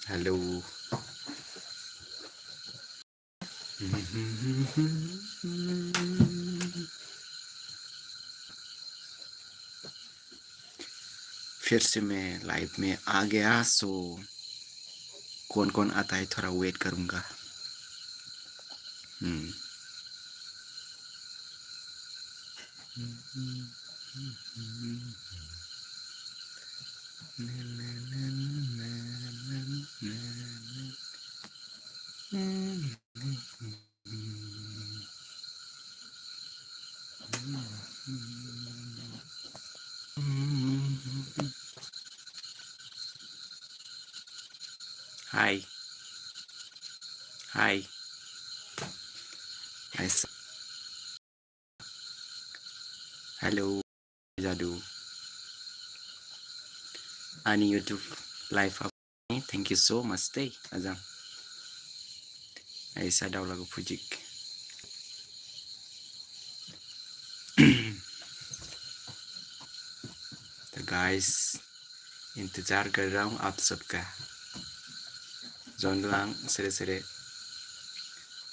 Hello. फिर से मैं लाइव में आ गया। सो कौन कौन आता है थोड़ा वेट करूंगा। हाय हाय। हेलो जादू अनि यूट्यूब लाइव आप थैंक यू सो मच दे अजां ऐसा डाउलागो फुजिक। तो गाइस इंतजार कर रहा हूँ आप सबका। जोनलांग सेरे सेरे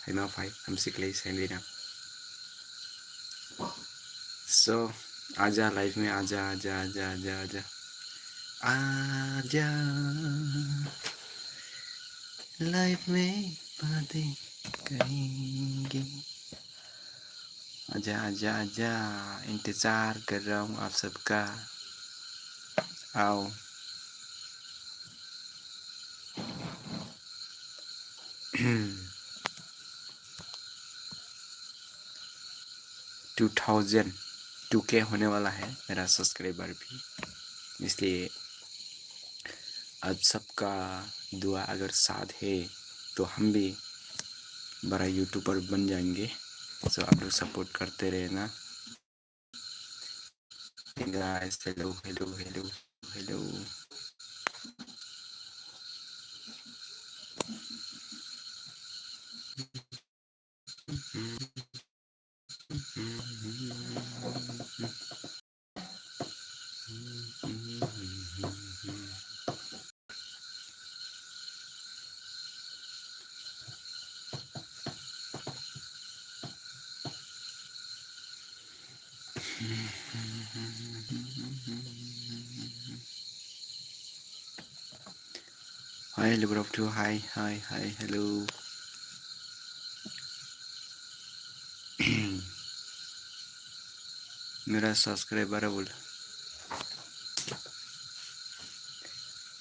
हाइमा फाइ हमसिकले सेंडिना। सो आजा लाइफ में आजा आजा आजा आजा आजा आजा लाइफ में बातें करेंगे। आजा आजा आजा इंतजार कर रहा हूँ आप सबका। आओ। 2000 2K होने वाला है मेरा सब्सक्राइबर भी, इसलिए आप सबका दुआ अगर साथ है तो हम भी बड़ा यूट्यूबर बन जाएंगे। सो आप लोग सपोर्ट करते रहना guys. Hello hello hello hello. Hi hello good afternoon. Hi hi hi hello. मेरा सब्सक्राइबर बोल,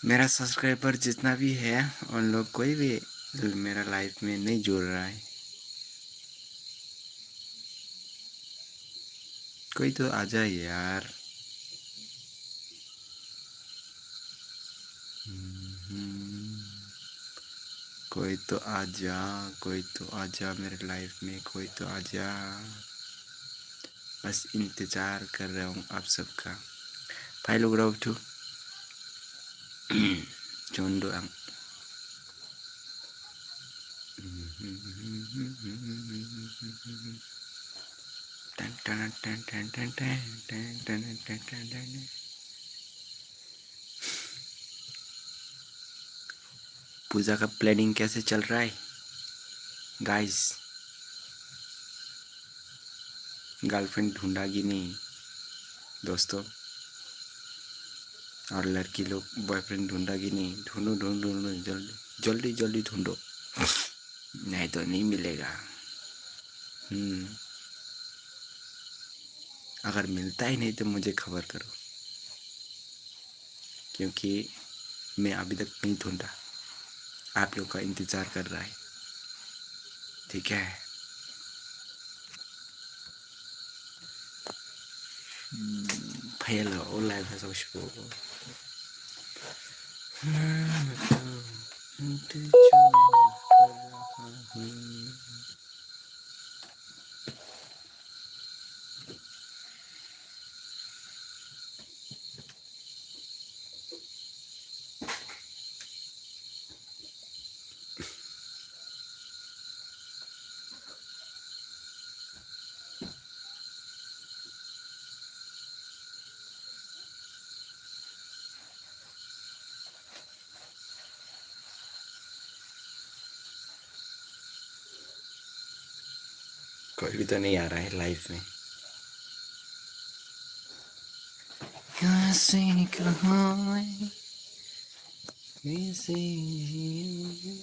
मेरा सब्सक्राइबर जितना भी है उन लोग कोई भी मेरा लाइफ में नहीं जुड़ रहा है। कोई तो आ जाए यार। कोई तो आ जा, कोई तो आ जा मेरे लाइफ में, कोई तो आ जा। बस इंतजार कर रहा हूँ आप सबका। फाइल उगड़ा उठू चोंडो आं। पूजा का प्लानिंग कैसे चल रहा है गाइस? गर्लफ्रेंड ढूंढा कि नहीं दोस्तों? और लड़की लोग बॉयफ्रेंड ढूंढा कि नहीं? ढूंढो ढूंढो ढूंढो जल्दी जल्दी जल्दी ढूंढो, नहीं तो नहीं मिलेगा। अगर मिलता ही नहीं तो मुझे खबर करो, क्योंकि मैं अभी तक नहीं ढूंढा। आप लोग का इंतजार कर रहा है, ठीक है? हेलो लाइव है सब शुरू। कोई भी तो नहीं आ रहा है लाइफ में। यहाँ से कहाँ मैं कैसे जीऊं?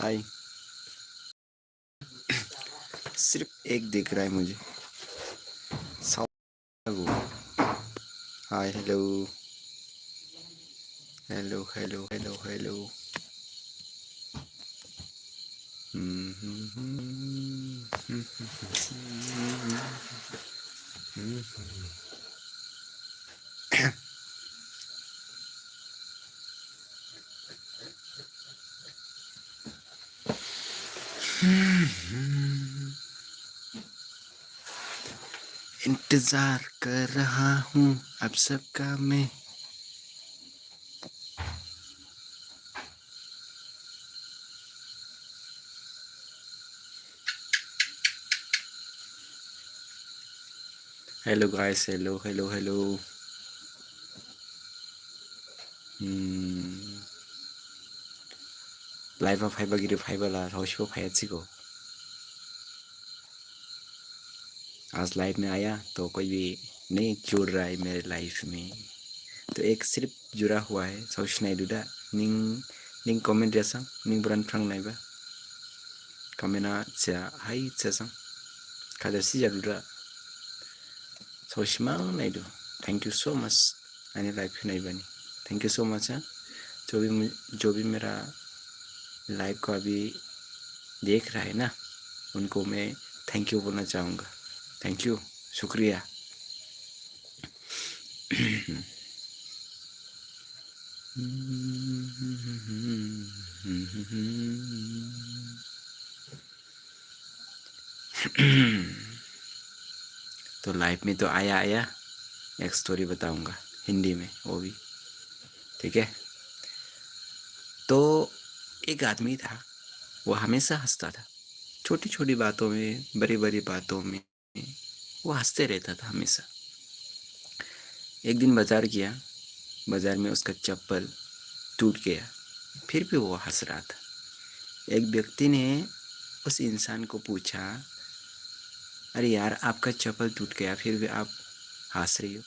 हाय, सिर्फ एक दिख रहा है मुझे। Hi, hello hello hello hello hello. इंतजार कर रहा हूँ अब सबका मैं। Hello guys, hello hello hello. Life में फाइबर गिरी फाइबर ला रोशो फायची को। आज लाइफ में आया तो कोई भी नहीं जुड़ रहा है मेरे लाइफ में, तो एक सिर्फ जुड़ा हुआ है सौश नायडूदा। निंग निंग कमेंट रेसा निंग बुरान फ्रंग नाइबा कमेना चा हाई चेसा कादरसी जादूदा सौशमा Naidu. Thank you so much आने लाइफ में नाइबानी। थैंक यू सो मच है। जो भी मेरा लाइव को अभी देख रहा है ना, उनको मैं थैंक यू बोलना चाहूँगा। थैंक यू, शुक्रिया। तो लाइफ में तो आया आया एक स्टोरी बताऊंगा हिंदी में, वो भी ठीक है। तो एक आदमी था, वो हमेशा हंसता था। छोटी छोटी बातों में, बड़ी बड़ी बातों में वो हंसते रहता था हमेशा। एक दिन बाजार गया, बाजार में उसका चप्पल टूट गया, फिर भी वो हंस रहा था। एक व्यक्ति ने उस इंसान को पूछा, अरे यार, आपका चप्पल टूट गया फिर भी आप हंस रही हो?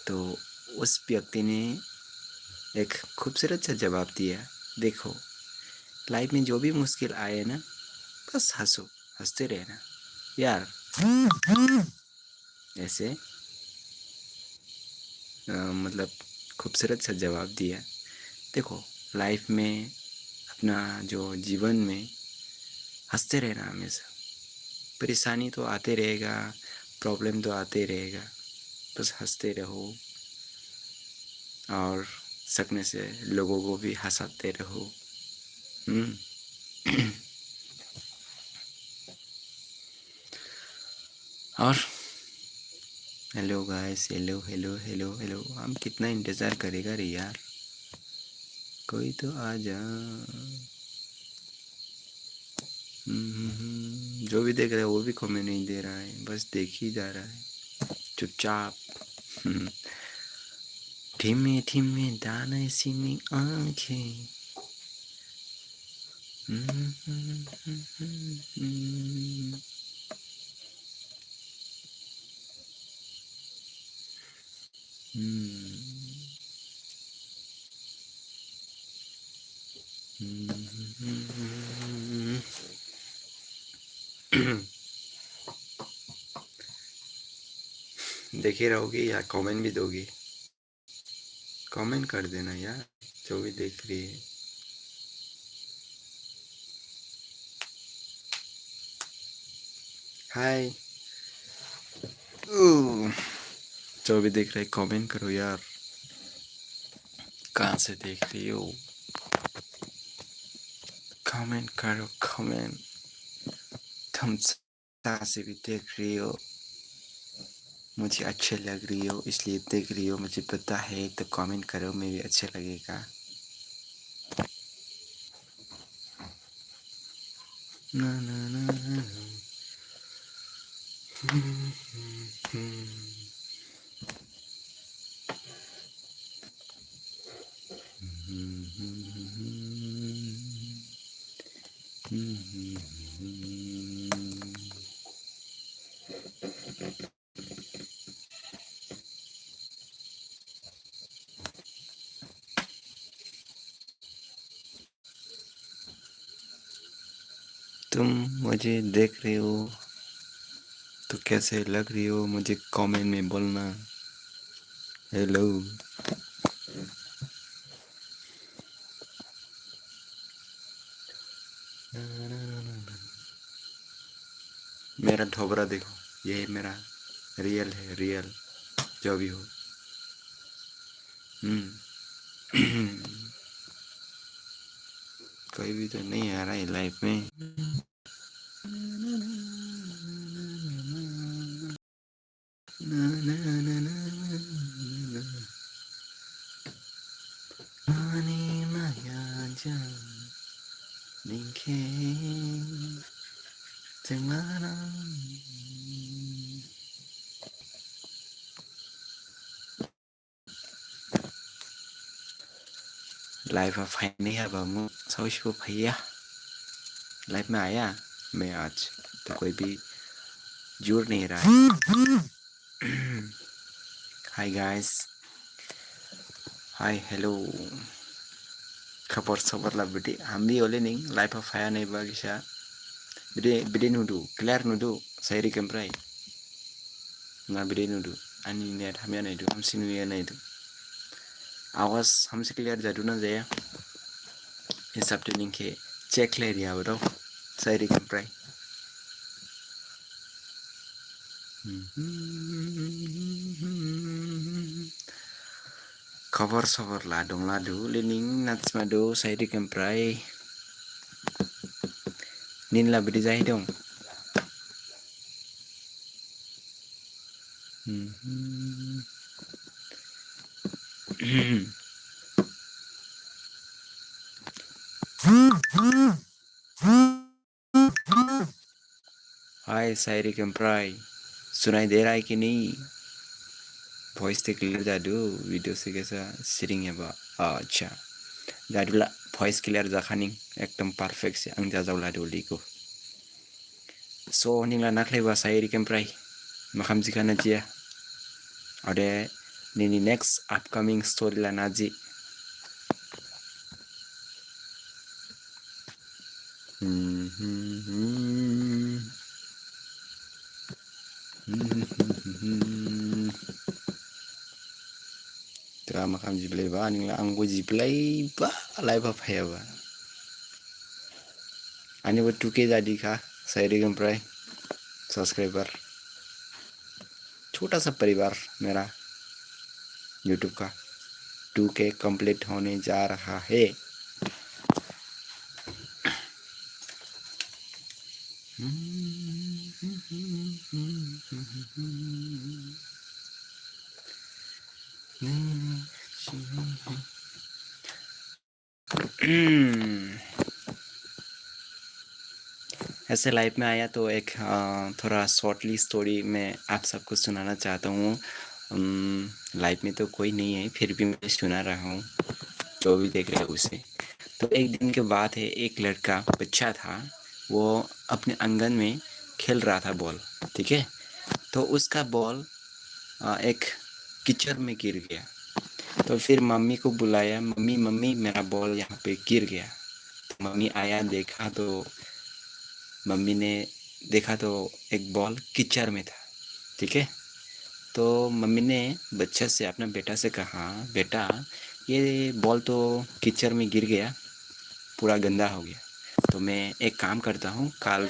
तो उस व्यक्ति ने एक खूबसूरत सा जवाब दिया, देखो, लाइफ में जो भी मुश्किल आए ना, बस हंसो, हंसते रहना यार। ऐसे मतलब खूबसूरत सा जवाब दिया। देखो, लाइफ में अपना जो जीवन में हंसते रहना हमेशा। परेशानी तो आते रहेगा, प्रॉब्लम तो आते रहेगा, बस हंसते रहो और सकने से लोगों को भी हंसाते रहो। और hello guys, hello hello hello hello. हम कितना इंतज़ार करेगा रे यार, कोई तो आ जा। जो भी देख रहा है वो भी कमेंट नहीं दे रहा है, बस देख ही जा रहा है चुपचाप। धीमे धीमे दाने सीनी आंखें। देखे रहोगी या कमेंट भी दोगी? कमेंट कर देना यार, जो भी देख रही है। हाय। जो भी देख रहे कमेंट करो यार, कहाँ से देख रही हो? कमेंट करो कमेंट। तुम कहाँ से भी देख रही हो? मुझे अच्छे लग रही हो इसलिए देख रही हो, मुझे पता है, तो कमेंट करो, मुझे भी अच्छा लगेगा। ना ना ना ना ना। तुम मुझे देख रहे हो तो कैसे लग रही हो मुझे कमेंट में बोलना। हेलो। मेरा ढोबरा देखो, ये मेरा रियल है, रियल जो भी हो। कोई भी तो नहीं आ रहा है लाइफ में। लाइफ में फाइन नहीं है बाबू, सब इसको भैया लाइफ में आया मैं आज, तो कोई भी जुड़ नहीं रहा है। हाय गाइस, हाय हेलो, खबर सबर ला बिदि हामबि ओले निं लाइफ ऑफ फाया नहीं बागिसा बिदि बिदि नुदु क्लियर नुदु साइरि केमप्राय ना बिदि नुदु आनि नेट हामिया नायदु हामसि नुया नायदु आवाज हमसे क्लियर जादु ना जाया हिसाब तो निंखे चेक ले रिया बरो साइरि केमप्राय खबर सबर ला दंला दु लेनिं नाचमा दु साइरि केमप्राय निनला बिदि जाहि दं। हाय साइरि केमप्राय, सुनाई दे रहा है कि नहीं? वॉइस तो क्लियर जादू, वीडियो से कैसा सिरिंग है बा? अच्छा जादूला वॉइस क्लियर जाखानी एकदम परफेक्ट से आं जाजावला दोली को सो निंगला नाखलेबा साइरि केमप्राय माखाम जिखाना जिया अरे निनी नेक्स्ट अपकमिंग स्टोरी ला Nazi Tera makam jiblay ba ningla anggo jiblay ba alay ba phaya ba ani वो 2K जादी का साइरि केमप्राय सब्सक्राइबर छोटा सा परिवार मेरा यूट्यूब का 2K कंप्लीट होने जा रहा है। ऐसे लाइफ में आया तो एक थोड़ा शॉर्टली स्टोरी मैं आप सबको सुनाना चाहता हूँ। लाइफ में तो कोई नहीं है फिर भी मैं सुना रहा हूँ, जो भी देख रहे हैं उसे। तो एक दिन के बाद है, एक लड़का बच्चा था, वो अपने आंगन में खेल रहा था बॉल, ठीक है। तो उसका बॉल एक कीचड़ में गिर गया। तो फिर मम्मी को बुलाया, मम्मी मम्मी मेरा बॉल यहाँ पे गिर गया। तो मम्मी आया, देखा तो मम्मी ने देखा तो एक बॉल कीचड़ में था, ठीक है। तो मम्मी ने बच्चे से, अपना बेटा से कहा, बेटा ये बॉल तो कीचड़ में गिर गया, पूरा गंदा हो गया, तो मैं एक काम करता हूँ, कल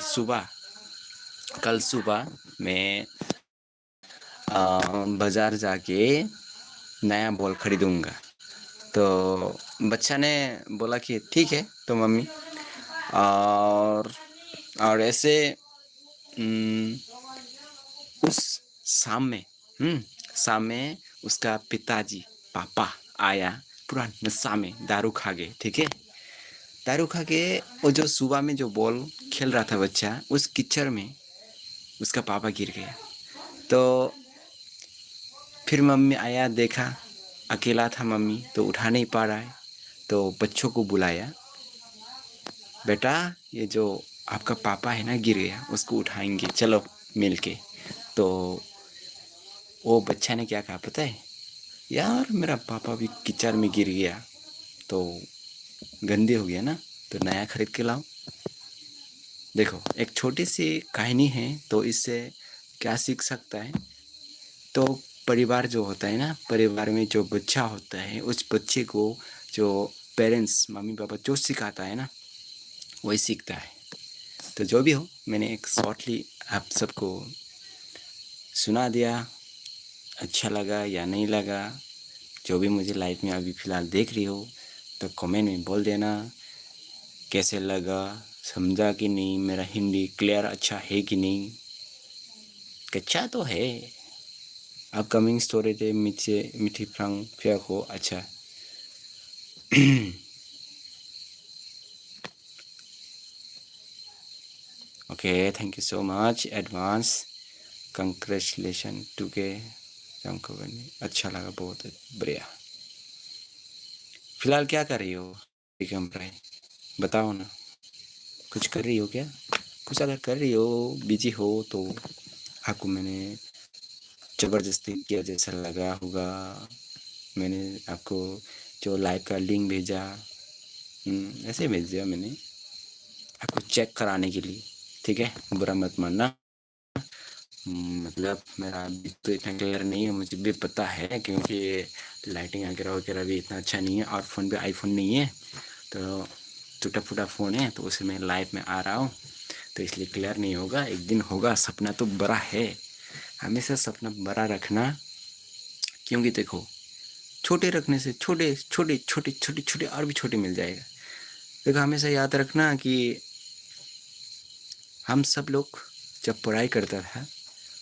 सुबह मैं बाज़ार जाके नया बॉल खरीदूँगा। तो बच्चा ने बोला कि ठीक है तो मम्मी। और ऐसे उस शाम में शाम में उसका पिताजी पापा आया पूरा नशा में, दारू खा गए। ठीक है, दारू खा के वो जो सुबह में जो बॉल खेल रहा था बच्चा, उस कीचड़ में उसका पापा गिर गया। तो फिर मम्मी आया, देखा अकेला था मम्मी, तो उठा नहीं पा रहा है। तो बच्चों को बुलाया, बेटा ये जो आपका पापा है ना गिर गया, उसको उठाएंगे, चलो मिल के। तो वो बच्चा ने क्या कहा पता है, यार मेरा पापा भी कीचड़ में गिर गया तो गंदे हो गया ना, तो नया खरीद के लाओ। देखो एक छोटी सी कहानी है, तो इससे क्या सीख सकता है। तो परिवार जो होता है ना, परिवार में जो बच्चा होता है, उस बच्चे को जो पेरेंट्स मम्मी पापा जो सिखाता है ना, वही सीखता है। तो जो भी हो, मैंने एक शॉर्टली आप सबको सुना दिया। अच्छा लगा या नहीं लगा, जो भी मुझे लाइफ में अभी फ़िलहाल देख रही हो, तो कमेंट में बोल देना कैसे लगा, समझा कि नहीं, मेरा हिंदी क्लियर अच्छा है कि नहीं। कच्चा तो है। अपकमिंग स्टोरी दे मीठी फ्रांग फिया को अच्छा। Okay, thank you so much advance, congratulation to के अच्छा लगा, बहुत बढ़िया। फिलहाल क्या कर रही हो बताओ ना, कुछ कर रही हो क्या? कुछ अगर कर रही हो, बिजी हो, तो आपको मैंने ज़बरदस्ती किया जैसा लगा होगा। मैंने आपको जो लाइव का लिंक भेजा, ऐसे भेज दिया मैंने आपको चेक कराने के लिए। ठीक है, बुरा मत मानना। मतलब मेरा अभी तो इतना क्लियर नहीं है, मुझे भी पता है, क्योंकि लाइटिंग वगैरह वगैरह भी इतना अच्छा नहीं है, और फ़ोन पे आईफोन नहीं है, तो टूटा फूटा फ़ोन है, तो उसे मैं लाइव में आ रहा हूँ, तो इसलिए क्लियर नहीं होगा। एक दिन होगा, सपना तो बड़ा है, हमेशा सपना बड़ा रखना। क्योंकि देखो छोटे रखने से छोटे छोटे छोटे छोटे छोटे और भी छोटे मिल जाएगा। देखो हमेशा याद रखना कि हम सब लोग जब पढ़ाई करता था,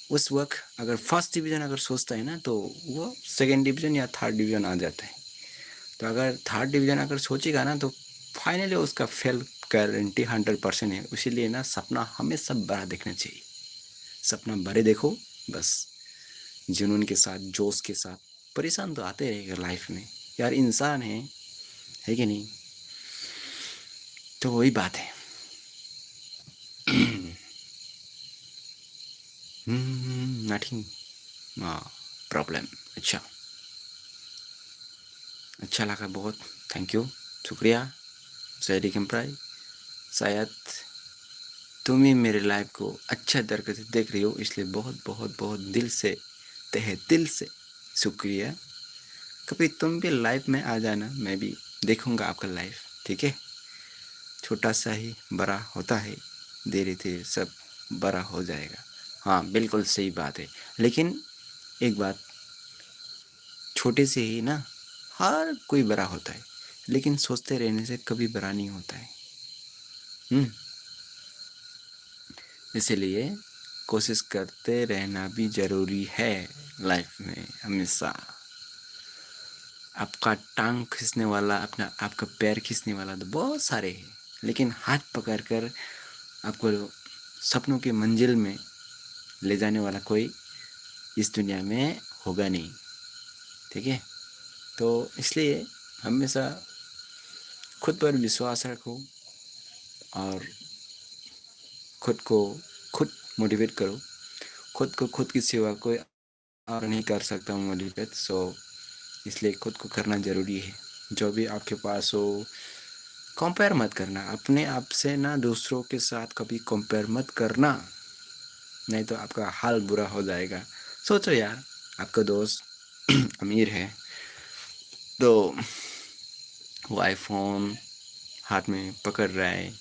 उस वक्त अगर फर्स्ट डिवीज़न अगर सोचता है ना, तो वो सेकेंड डिवीज़न या थर्ड डिवीज़न आ जाता है। तो अगर थर्ड डिवीज़न अगर सोचेगा ना, तो फाइनली उसका फेल गारंटी 100% है। इसीलिए ना सपना हमेशा बड़ा देखना चाहिए। सपना बड़े देखो बस, जुनून के साथ, जोश के साथ। परेशान तो आते रहेगा लाइफ में, यार इंसान है कि नहीं? तो वही बात है। Nothing problem. अच्छा लगा बहुत, थैंक यू, शुक्रिया। सैडी कैम्प्राई, शायद तुम ही मेरे लाइफ को अच्छा तरीके से देख रही हो, इसलिए बहुत बहुत बहुत दिल से, तहे दिल से शुक्रिया। कभी तुम भी लाइफ में आ जाना, मैं भी देखूंगा आपका लाइफ। ठीक है, छोटा सा ही बड़ा होता है, धीरे धीरे सब बड़ा हो जाएगा। हाँ बिल्कुल सही बात है, लेकिन एक बात, छोटे से ही ना हर कोई बड़ा होता है, लेकिन सोचते रहने से कभी बड़ा नहीं होता है। इसलिए कोशिश करते रहना भी ज़रूरी है लाइफ में हमेशा। आपका टांग खींचने वाला, अपना आपका पैर खींचने वाला तो बहुत सारे हैं, लेकिन हाथ पकड़कर आपको सपनों के मंजिल में ले जाने वाला कोई इस दुनिया में होगा नहीं। ठीक है, तो इसलिए हमेशा खुद पर विश्वास रखो, और खुद को खुद मोटिवेट करो। खुद को, खुद की सिवा कोई और नहीं कर सकता मोटिवेट। सो इसलिए खुद को करना ज़रूरी है। जो भी आपके पास हो, कंपेयर मत करना अपने आप से ना, दूसरों के साथ कभी कंपेयर मत करना, नहीं तो आपका हाल बुरा हो जाएगा। सोचो यार, आपका दोस्त अमीर है, तो वो आईफोन हाथ में पकड़ रहा है,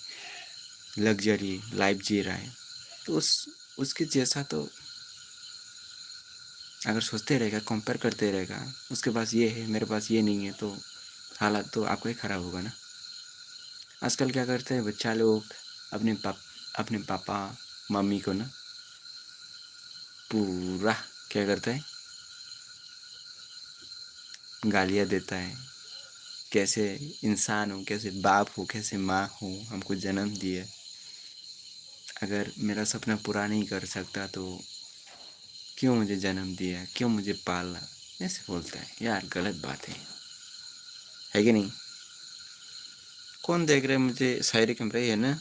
लग्जरी लाइफ जी रहा है, तो उसके जैसा तो अगर सोचते रहेगा, कंपेयर करते रहेगा, उसके पास ये है मेरे पास ये नहीं है, तो हालात तो आपका ही ख़राब होगा ना। आजकल क्या करते हैं बच्चा लोग, अपने पापा मम्मी को ना पूरा क्या करता है, गालियाँ देता है, कैसे इंसान हो, कैसे बाप हो, कैसे माँ हो, हमको जन्म दिए, अगर मेरा सपना पूरा नहीं कर सकता तो क्यों मुझे जन्म दिया, क्यों मुझे पाला, ऐसे बोलता है। यार गलत बात है कि नहीं? कौन देख रहे हैं मुझे? शायरी कम रही है ना।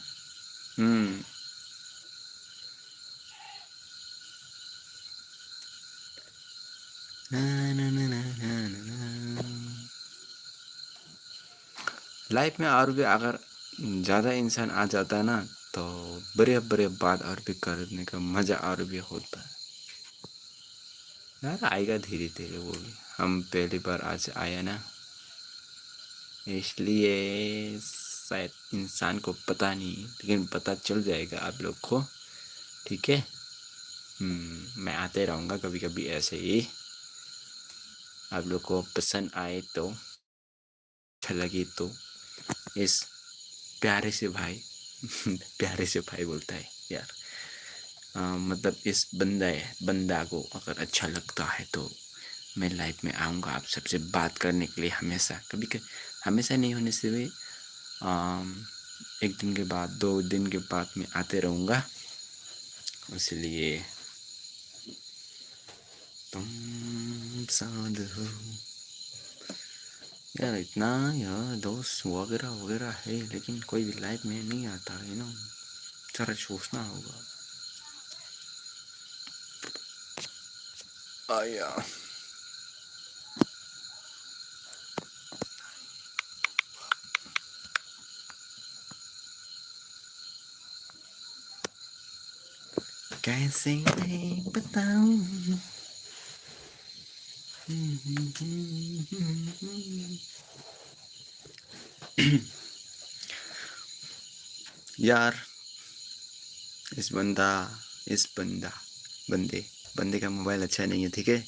ना ना ना ना ना ना। लाइफ में और भी अगर ज़्यादा इंसान आ जाता है ना, तो बड़े बड़े बात और भी करने का मज़ा और भी होता है। यार आएगा धीरे धीरे वो भी, हम पहली बार आज आया ना, इसलिए शायद इंसान को पता नहीं, लेकिन पता चल जाएगा आप लोग को, ठीक है। मैं आते रहूँगा कभी कभी ऐसे ही, आप लोग को पसंद आए तो, अच्छा लगे तो, इस प्यारे से भाई प्यारे से भाई बोलता है यार, मतलब इस बंदा को अगर अच्छा लगता है तो मैं लाइफ में आऊँगा आप सबसे बात करने के लिए, हमेशा हमेशा नहीं होने से भी एक दिन के बाद 2 दिन के बाद मैं आते रहूँगा, इसलिए तुम साथ हो। यार इतना यार दोस्त वगैरह वगैरह है, लेकिन कोई भी लाइफ में नहीं आता है ना, जरा सोचना होगा। आया कैसे मैं बताऊं। यार इस बंदा इस बंदा बंदे बंदे का मोबाइल अच्छा नहीं है, ठीक है,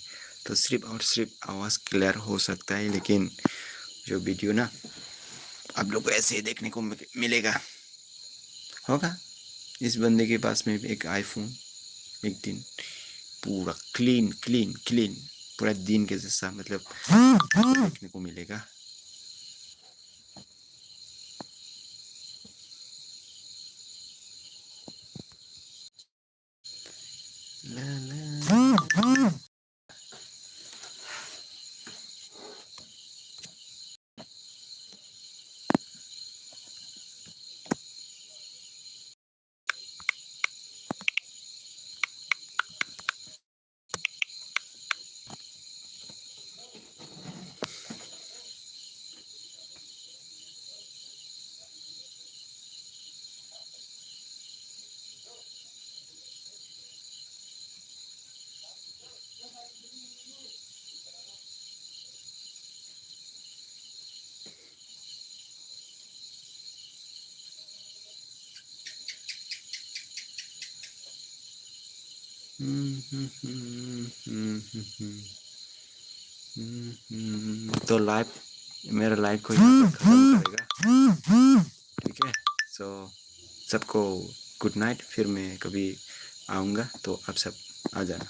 तो सिर्फ और सिर्फ आवाज़ क्लियर हो सकता है, लेकिन जो वीडियो ना आप लोग को ऐसे ही देखने को मिलेगा होगा। इस बंदे के पास में भी एक आईफोन, एक दिन पूरा क्लीन क्लीन क्लीन पूरा दिन के जैसा मतलब देखने को मिलेगा। ला ला तो लाइफ मेरा लाइफ को यहाँ पर खत्म करेगा, ठीक है। सो सबको गुड नाइट, फिर मैं कभी आऊँगा तो आप सब आ जाना।